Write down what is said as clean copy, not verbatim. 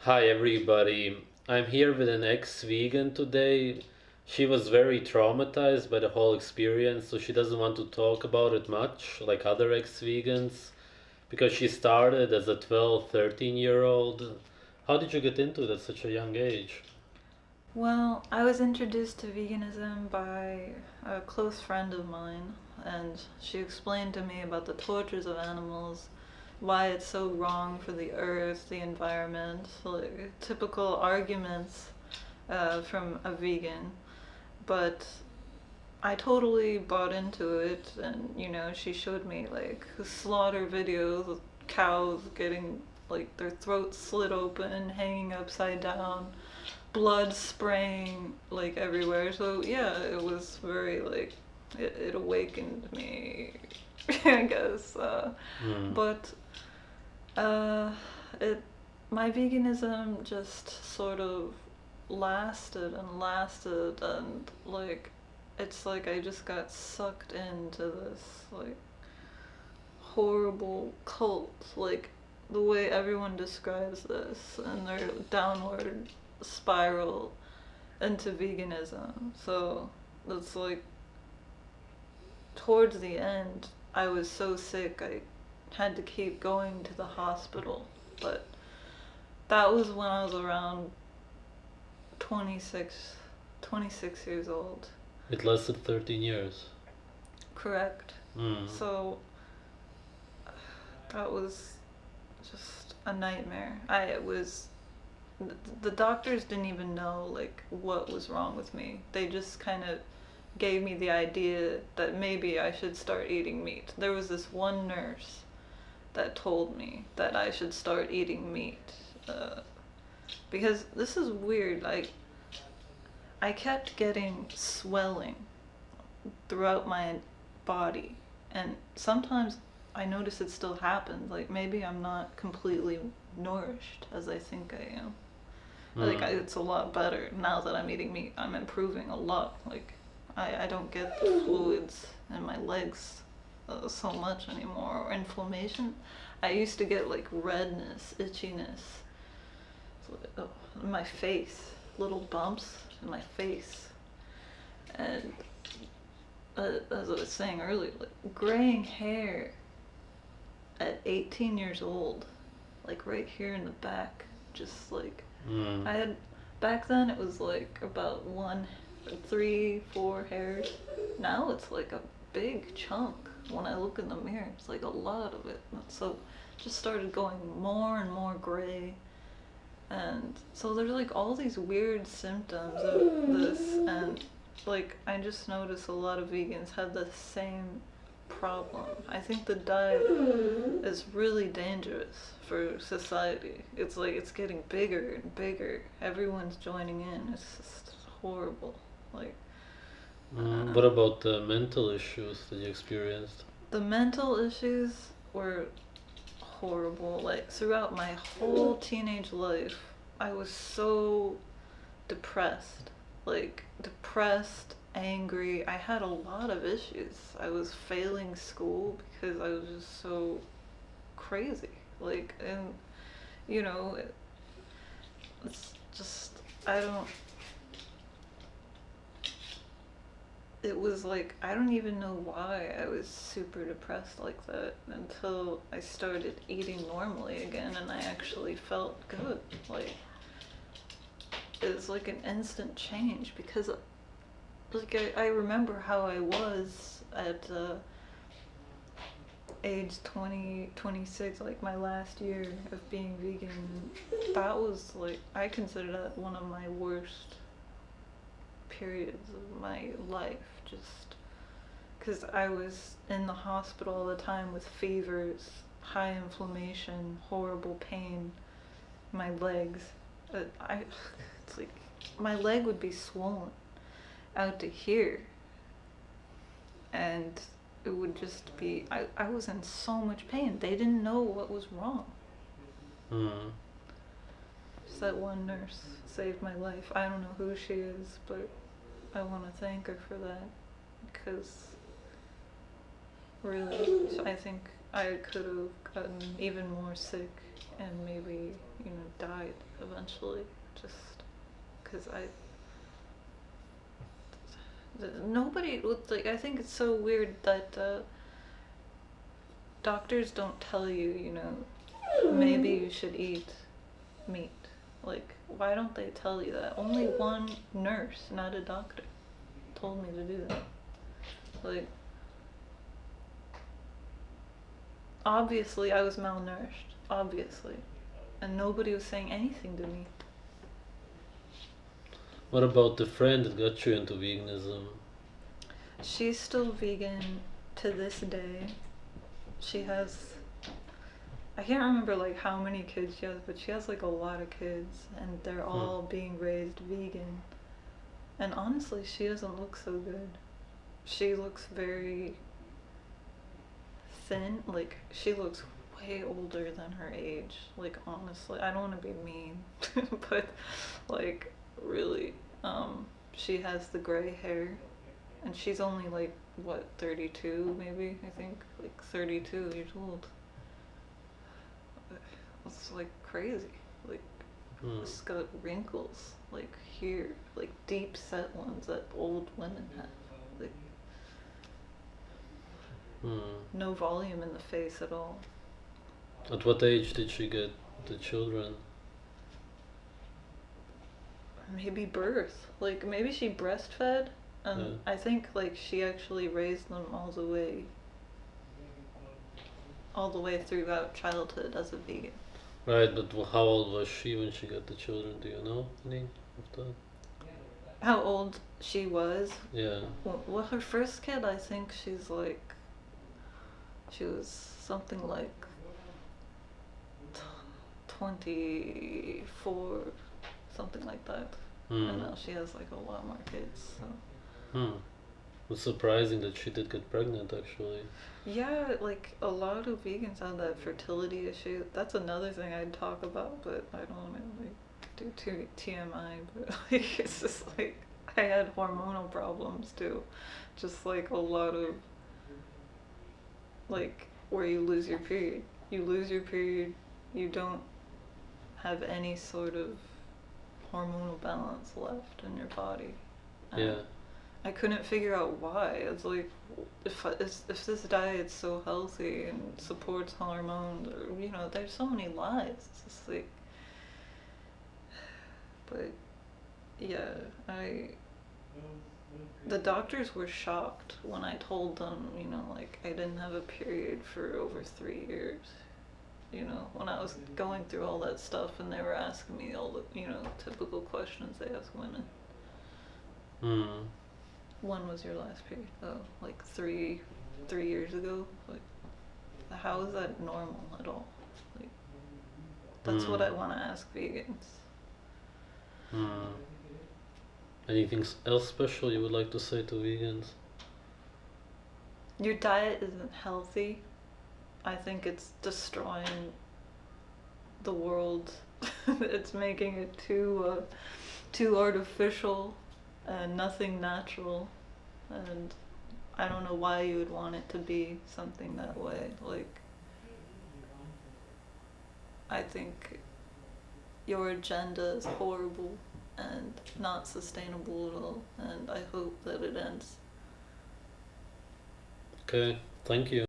Hi everybody. I'm here with an ex-vegan today. She was very traumatized by the whole experience, so she doesn't want to talk about it much like other ex-vegans because she started as a 12, 13-year-old. How did you get into it at such a young age? Well, I was introduced to veganism by a close friend of mine, and she explained to me about the tortures of animals, why it's so wrong for the earth, the environment, like typical arguments from a vegan. But I totally bought into it, and she showed me like slaughter videos of cows getting like their throats slit open, hanging upside down, blood spraying like everywhere. So yeah, it was very like it awakened me, I guess. Hmm. But uh, it my veganism just sort of lasted and lasted, and like it's like I just got sucked into this like horrible cult, like the way everyone describes this, and their downward spiral into veganism. So it's like towards the end, I was so sick I had to keep going to the hospital. But that was when I was around 26, 26 years old. It lasted 13 years. Correct. Hmm. So that was just a nightmare. I was the doctors didn't even know like what was wrong with me. They just kind of gave me the idea that maybe I should start eating meat. There was this one nurse that told me that I should start eating meat. Uh, because this is weird. Like, I kept getting swelling throughout my body, and sometimes I notice it still happens. Like, maybe I'm not completely nourished as I think I am. Like, Hmm. it's a lot better now that I'm eating meat. I'm improving a lot. Like, I don't get the fluids in my legs so much anymore, or inflammation. I used to get like redness, itchiness, in my face, little bumps in my face. And as I was saying earlier, like graying hair at 18 years old, like right here in the back, just like Hmm. I had back then. It was like about one, three, four hairs. Now it's like a big chunk. When I look in the mirror, it's like a lot of it. So just started going more and more gray. And so there's like all these weird symptoms of this, and like I just noticed a lot of vegans had the same problem. I think the diet is really dangerous for society. It's like it's getting bigger and bigger. Everyone's joining in. It's just horrible. Like Hmm. uh, What about the mental issues that you experienced? the mental issues were horrible. Like throughout my whole teenage life, I was so depressed. Like depressed, angry. I had a lot of issues. I was failing school because I was just so crazy. Like, and you know, it's just I don't. It was like I don't even know why I was super depressed like that until I started eating normally again, and I actually felt good. Like it was like an instant change because like I remember how I was at age 20, 26, like my last year of being vegan. That was like I consider that one of my worst periods of my life, just because I was in the hospital all the time with fevers, high inflammation, horrible pain, my legs. I it's like my leg would be swollen out to here, and it would just be I was in so much pain. They didn't know what was wrong. Hmm. Just that one nurse saved my life. I don't know who she is, but I want to thank her for that because really, I think I could have gotten even more sick and maybe, died eventually. Just because nobody would, like, I think it's so weird that doctors don't tell you, maybe you should eat meat. Like, why don't they tell you that? Only one nurse, not a doctor, told me to do that. Like, obviously I was malnourished, obviously, and nobody was saying anything to me. What about the friend that got you into veganism? She's still vegan to this day. She has, I can't remember like how many kids she has, but she has like a lot of kids, and they're all being raised vegan. And honestly, she doesn't look so good. She looks very thin. Like, she looks way older than her age. Like, honestly, I don't want to be mean, but like, really, she has the gray hair, and she's only like what, 32 maybe, I think, like 32 years old. It's like crazy. Like, it's got wrinkles like here, like deep set ones that old women have. Like, no volume in the face at all. At what age did she get the children? Maybe birth. Like, maybe she breastfed, and I think like she actually raised them all the way throughout childhood as a vegan. Right, but how old was she when she got the children? Do you know any of that? How old she was? Yeah. Well, her first kid, I think she was something like 24, something like that. And now she has like a lot more kids. So. It's surprising that she did get pregnant, actually. Yeah, like a lot of vegans have that fertility issue. That's another thing I'd talk about, but I don't want to like do too TMI. But like, it's just like I had hormonal problems too, just like a lot of like where you lose your period. You lose your period, you don't have any sort of hormonal balance left in your body. Yeah. I couldn't figure out why. It's like, if this diet's so healthy and supports hormones, or there's so many lies. It's just like, but yeah, the doctors were shocked when I told them, like I didn't have a period for over 3 years. When I was going through all that stuff, and they were asking me all the, typical questions they ask women. When was your last period? Oh, like 3 years ago. Like, how is that normal at all? Like, that's what I want to ask vegans. Anything else special you would like to say to vegans? Your diet isn't healthy. I think it's destroying the world. It's making it too artificial and nothing natural, and I don't know why you would want it to be something that way. Like, I think your agenda is horrible and not sustainable at all, and I hope that it ends. Okay, thank you.